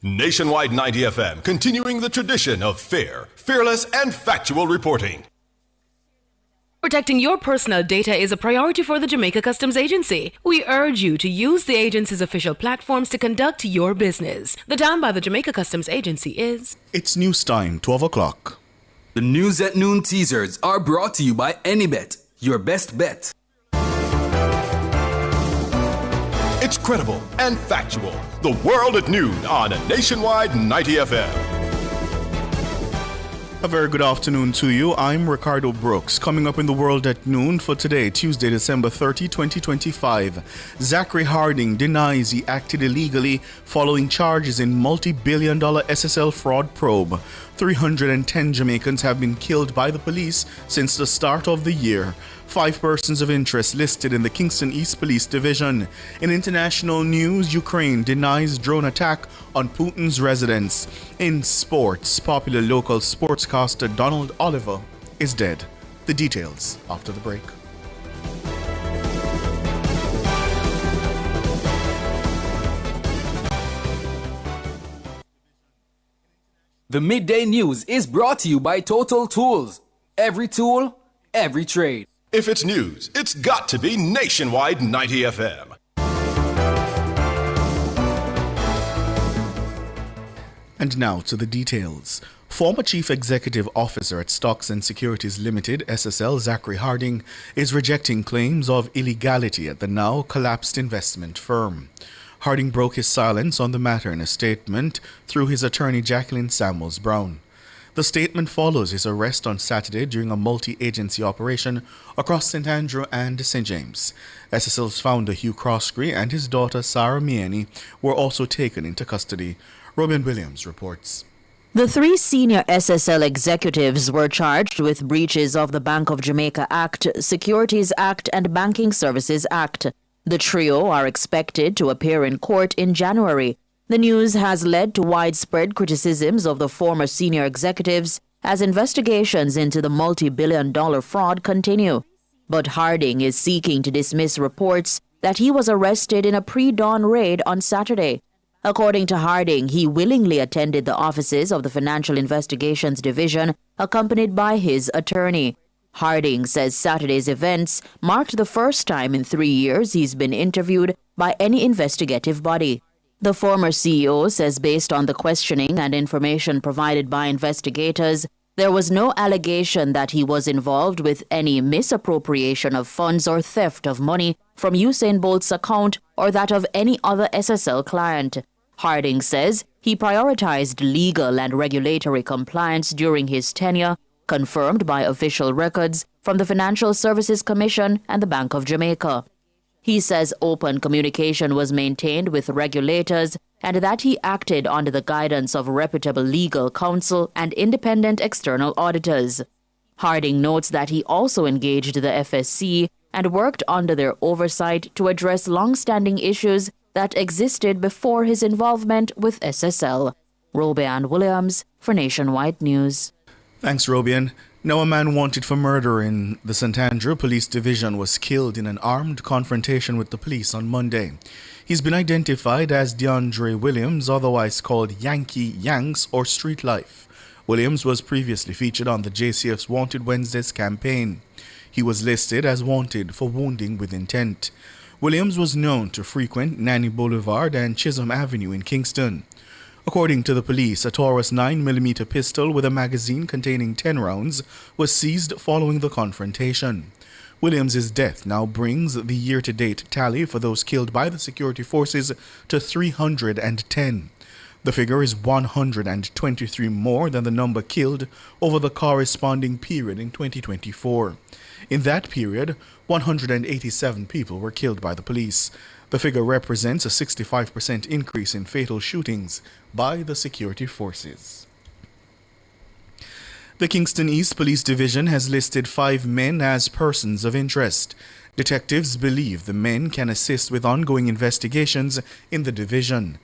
Nationwide 90 FM, continuing the tradition of fair, fearless, and factual reporting. Protecting your personal data is a priority for the Jamaica Customs Agency. We urge you to use the agency's official platforms to conduct your business. The time by the Jamaica Customs Agency is... It's news time, 12 o'clock. The News at Noon teasers are brought to you by AnyBet, your best bet. It's credible and factual. The World at Noon on Nationwide 90 FM. A very good afternoon to you. I'm Ricardo Brooks. Coming up in the World at Noon for today, Tuesday, December 30, 2025. Zachary Harding denies he acted illegally following charges in multi-billion-dollar SSL fraud probe. 310 Jamaicans have been killed by the police since the start of the year. 5 persons of interest listed in the Kingston East Police Division. In international news, Ukraine denies drone attack on Putin's residence. In sports, popular local sportscaster Donald Oliver is dead. The details after the break. The Midday News is brought to you by Total Tools. Every tool, every trade. If it's news, it's got to be Nationwide 90 FM. And now to the details. Former Chief Executive Officer at Stocks and Securities Limited, SSL, Zachary Harding, is rejecting claims of illegality at the now collapsed investment firm. Harding broke his silence on the matter in a statement through his attorney Jacqueline Samuels Brown. The statement follows his arrest on Saturday during a multi-agency operation across St. Andrew and St. James. SSL's founder Hugh Croskery and his daughter Sarah Mieni were also taken into custody. Robin Williams reports. The 3 senior SSL executives were charged with breaches of the Bank of Jamaica Act, Securities Act, and Banking Services Act. The trio are expected to appear in court in January. The news has led to widespread criticisms of the former senior executives as investigations into the multi-billion-dollar fraud continue. But Harding is seeking to dismiss reports that he was arrested in a pre-dawn raid on Saturday. According to Harding, he willingly attended the offices of the Financial Investigations Division, accompanied by his attorney. Harding says Saturday's events marked the first time in 3 years he's been interviewed by any investigative body. The former CEO says based on the questioning and information provided by investigators, there was no allegation that he was involved with any misappropriation of funds or theft of money from Usain Bolt's account or that of any other SSL client. Harding says he prioritized legal and regulatory compliance during his tenure, confirmed by official records from the Financial Services Commission and the Bank of Jamaica. He says open communication was maintained with regulators and that he acted under the guidance of reputable legal counsel and independent external auditors. Harding notes that he also engaged the FSC and worked under their oversight to address long-standing issues that existed before his involvement with SSL. Robian Williams for Nationwide News. Thanks, Robian. Now, a man wanted for murder in the St. Andrew Police Division was killed in an armed confrontation with the police on Monday. He's been identified as DeAndre Williams, otherwise called Yankee Yanks or Street Life. Williams was previously featured on the JCF's Wanted Wednesdays campaign. He was listed as wanted for wounding with intent. Williams was known to frequent Nanny Boulevard and Chisholm Avenue in Kingston. According to the police, a Taurus 9mm pistol with a magazine containing 10 rounds was seized following the confrontation. Williams' death now brings the year-to-date tally for those killed by the security forces to 310. The figure is 123 more than the number killed over the corresponding period in 2024. In that period, 187 people were killed by the police. The figure represents a 65% increase in fatal shootings by the security forces. The Kingston East Police Division has listed 5 men as persons of interest. Detectives believe the men can assist with ongoing investigations in the division.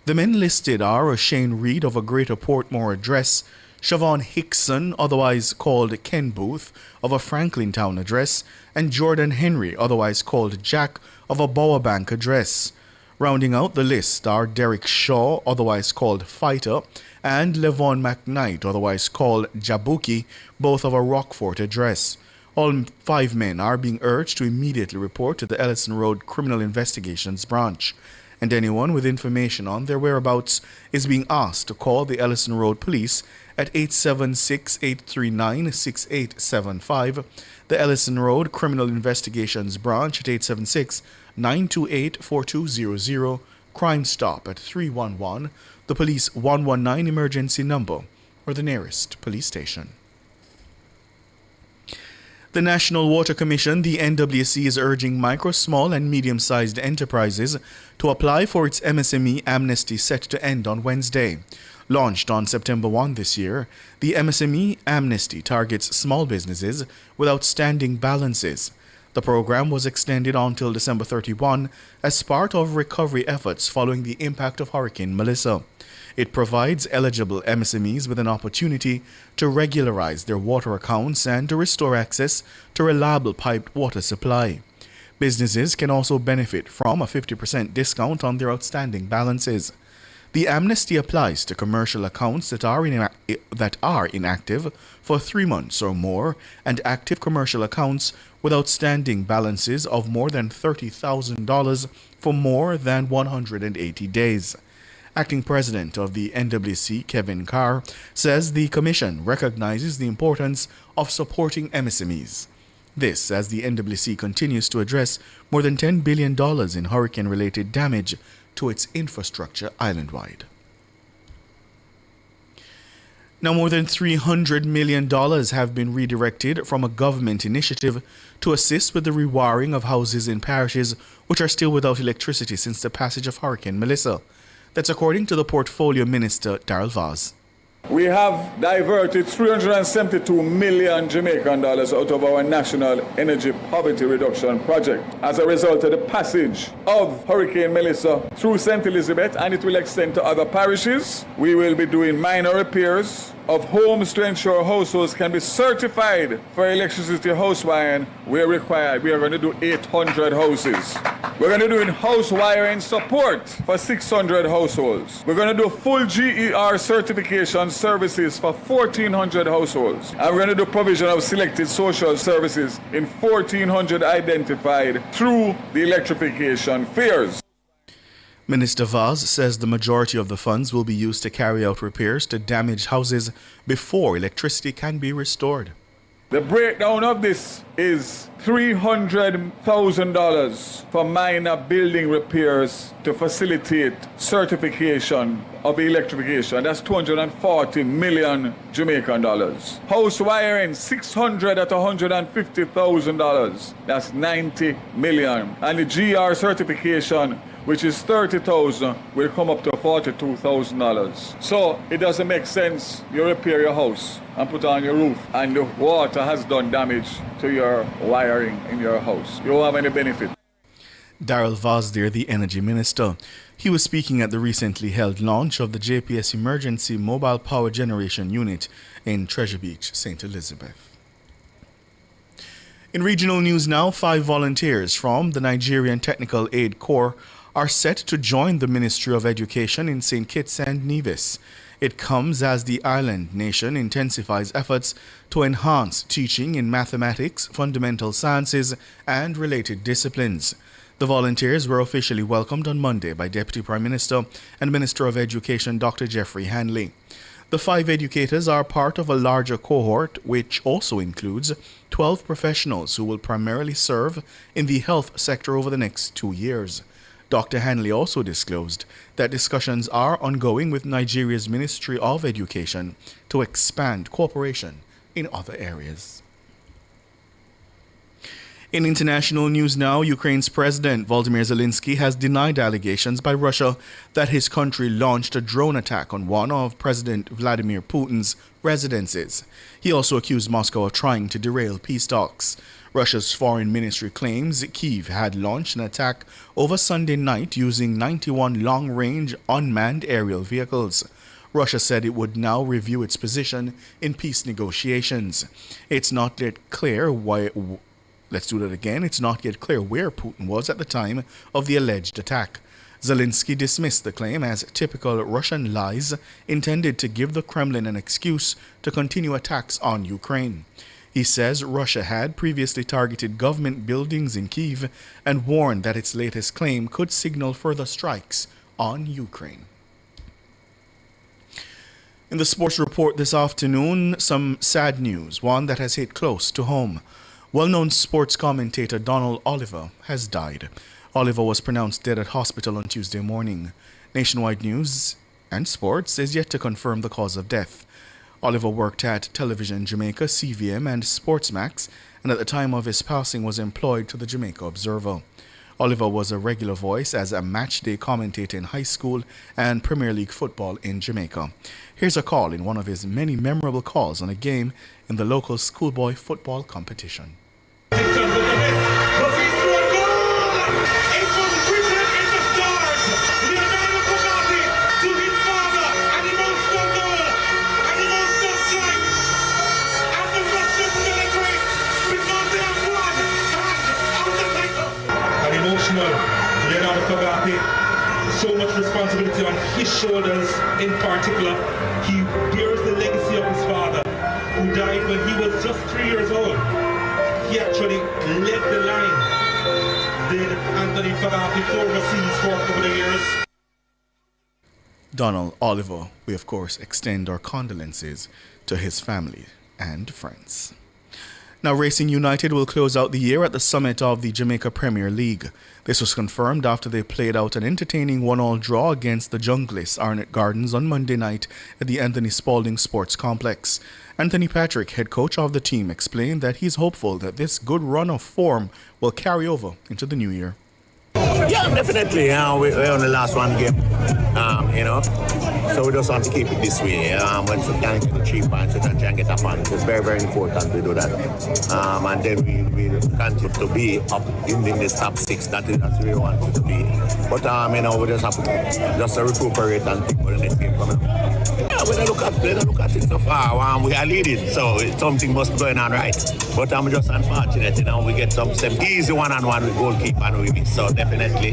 The men listed are O'Shane Reed of a Greater Portmore address, Siobhan Hickson, otherwise called Ken Booth, of a Franklin Town address, and Jordan Henry, otherwise called Jack, of a Bowerbank address. Rounding out the list are Derek Shaw, otherwise called Fighter, and Levon McKnight, otherwise called Jabuki, both of a Rockfort address. All 5 men are being urged to immediately report to the Ellison Road Criminal Investigations Branch, and anyone with information on their whereabouts is being asked to call the Ellison Road Police at 876-839-6875, the Ellison Road Criminal Investigations Branch at 876-928-4200, Crime Stop at 311, the Police 119 emergency number, or the nearest police station. The National Water Commission, the NWC, is urging micro, small and medium-sized enterprises to apply for its MSME amnesty set to end on Wednesday. Launched on September 1 this year, the MSME amnesty targets small businesses with outstanding balances. The program was extended until December 31 as part of recovery efforts following the impact of Hurricane Melissa. It provides eligible MSMEs with an opportunity to regularize their water accounts and to restore access to reliable piped water supply. Businesses can also benefit from a 50% discount on their outstanding balances. The amnesty applies to commercial accounts that are inactive for 3 months or more and active commercial accounts with outstanding balances of more than $30,000 for more than 180 days. Acting President of the NWC, Kevin Carr, says the Commission recognizes the importance of supporting MSMEs. This as the NWC continues to address more than $10 billion in hurricane-related damage to its infrastructure island-wide. Now, more than $300 million have been redirected from a government initiative to assist with the rewiring of houses in parishes which are still without electricity since the passage of Hurricane Melissa. That's according to the Portfolio Minister, Darrell Vaz. We have diverted 372 million Jamaican dollars out of our National Energy Poverty Reduction Project as a result of the passage of Hurricane Melissa through St. Elizabeth, and it will extend to other parishes. We will be doing minor repairs of homes to ensure households can be certified for electricity house wiring where required. We are going to do 800 houses. We're going to do house wiring support for 600 households. We're going to do full GER certification services for 1,400 households. And we're going to do provision of selected social services in 1,400 identified through the electrification fairs. Minister Vaz says the majority of the funds will be used to carry out repairs to damaged houses before electricity can be restored. The breakdown of this is $300,000 for minor building repairs to facilitate certification of electrification. That's 240 million Jamaican dollars. House wiring, $600 at $150,000. That's 90 million. And the GR certification, which is $30,000, will come up to $42,000. So it doesn't make sense you repair your house and put on your roof and the water has done damage to your wiring in your house. You won't have any benefit. Darrell Vaz there, the Energy Minister. He was speaking at the recently held launch of the JPS Emergency Mobile Power Generation Unit in Treasure Beach, St. Elizabeth. In regional news now, 5 volunteers from the Nigerian Technical Aid Corps are set to join the Ministry of Education in St. Kitts and Nevis. It comes as the island nation intensifies efforts to enhance teaching in mathematics, fundamental sciences, and related disciplines. The volunteers were officially welcomed on Monday by Deputy Prime Minister and Minister of Education Dr. Jeffrey Hanley. The 5 educators are part of a larger cohort which also includes 12 professionals who will primarily serve in the health sector over the next 2 years. Dr. Hanley also disclosed that discussions are ongoing with Nigeria's Ministry of Education to expand cooperation in other areas. In international news now, Ukraine's President Volodymyr Zelensky has denied allegations by Russia that his country launched a drone attack on one of President Vladimir Putin's residences. He also accused Moscow of trying to derail peace talks. Russia's foreign ministry claims Kyiv had launched an attack over Sunday night using 91 long-range unmanned aerial vehicles. Russia said it would now review its position in peace negotiations. It's not yet clear where Putin was at the time of the alleged attack. Zelensky dismissed the claim as typical Russian lies intended to give the Kremlin an excuse to continue attacks on Ukraine. He says Russia had previously targeted government buildings in Kyiv and warned that its latest claim could signal further strikes on Ukraine. In the sports report this afternoon, some sad news, one that has hit close to home. Well-known sports commentator Donald Oliver has died. Oliver was pronounced dead at hospital on Tuesday morning. Nationwide News and Sports is yet to confirm the cause of death. Oliver worked at Television Jamaica, CVM, and Sportsmax, and at the time of his passing was employed to the Jamaica Observer. Oliver was a regular voice as a matchday commentator in high school and Premier League football in Jamaica. Here's a call in one of his many memorable calls on a game in the local schoolboy football competition. So much responsibility on his shoulders in particular. He bears the legacy of his father, who died when he was just 3 years old. He actually led the line. Did Anthony Fagapi overseas for a couple of years. Donald Oliver, we of course extend our condolences to his family and friends. Now, Racing United will close out the year at the summit of the Jamaica Premier League. This was confirmed after they played out an entertaining 1-1 draw against the Junglists Arnett Gardens on Monday night at the Anthony Spalding Sports Complex. Anthony Patrick, head coach of the team, explained that he's hopeful that this good run of form will carry over into the new year. Yeah, definitely. We're on the last one game, so we just want to keep it this way. When we can get the 3 points, we can try and get a point. It's very, very important to do that. And then we continue to be up in this top 6. That's where we want it to be. But, we just have to recuperate and think for the next game coming up. Yeah, when I look at it so far, we are leading, so something must be going on right. But I'm just unfortunate, we get some easy one-on-one with goalkeeper and we miss. So definitely,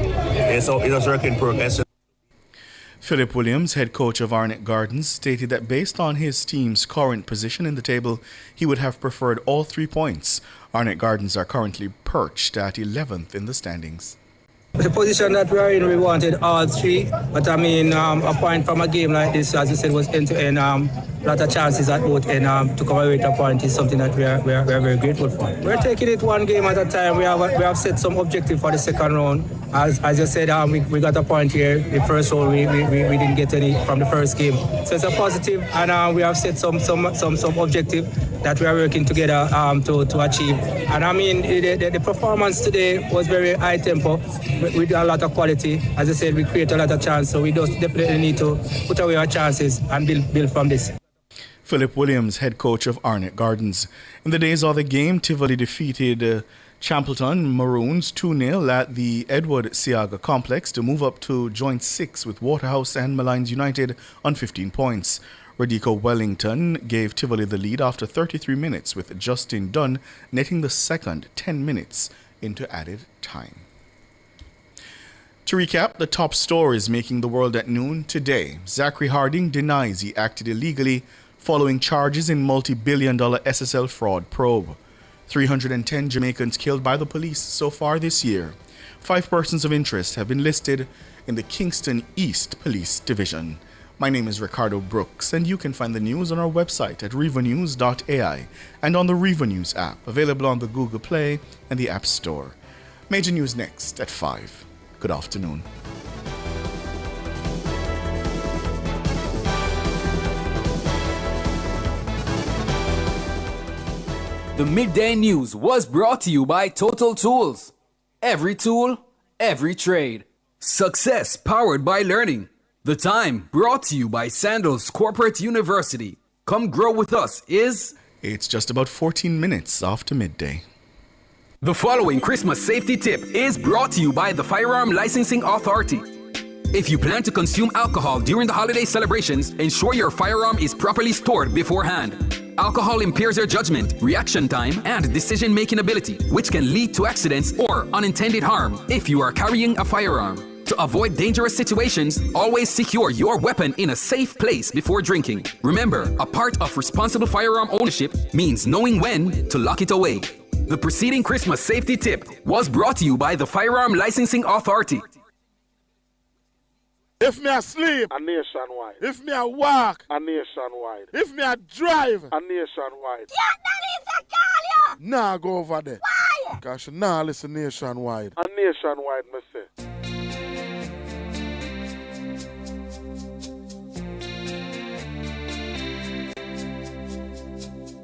so it was work in progress. Philip Williams, head coach of Arnett Gardens, stated that based on his team's current position in the table, he would have preferred all 3 points. Arnett Gardens are currently perched at 11th in the standings. The position that we are in, we wanted all 3, but a point from a game like this, as you said, was end-to-end. A lot of chances at both end to come away with a point is something that we are very grateful for. We're taking it one game at a time. We have set some objective for the second round. As you said, we got a point here. The first round, we didn't get any from the first game. So it's a positive, and we have set some objective that we are working together to achieve. And the performance today was very high tempo. We do a lot of quality. As I said, we create a lot of chances, so we just definitely need to put away our chances and build from this. Philip Williams, head coach of Arnett Gardens. In the days of the game, Tivoli defeated Champleton Maroons 2-0 at the Edward Siaga Complex to move up to joint 6 with Waterhouse and Malines United on 15 points. Radico Wellington gave Tivoli the lead after 33 minutes, with Justin Dunn netting the second 10 minutes into added time. To recap, the top stories making the world at noon today. Zachary Harding denies he acted illegally following charges in multi-billion-dollar SSL fraud probe. 310 Jamaicans killed by the police so far this year. 5 persons of interest have been listed in the Kingston East Police Division. My name is Ricardo Brooks, and you can find the news on our website at revanews.ai and on the Reva News app, available on the Google Play and the App Store. Major news next at 5. Good afternoon. The Midday News was brought to you by Total Tools. Every tool, every trade. Success powered by learning. The Time brought to you by Sandals Corporate University. Come grow with us is... It's just about 14 minutes after midday. The following Christmas safety tip is brought to you by the Firearm Licensing Authority. If you plan to consume alcohol during the holiday celebrations, ensure your firearm is properly stored beforehand. Alcohol impairs your judgment, reaction time, and decision-making ability, which can lead to accidents or unintended harm if you are carrying a firearm. To avoid dangerous situations, always secure your weapon in a safe place before drinking. Remember, a part of responsible firearm ownership means knowing when to lock it away. The preceding Christmas safety tip was brought to you by the Firearm Licensing Authority. If me a sleep, a nationwide. If me a walk, a nationwide. If me a drive, a nationwide. Yeah, Nanisa call you! Nah, go over there. Why? Because she nah listen nationwide. A nationwide, me say.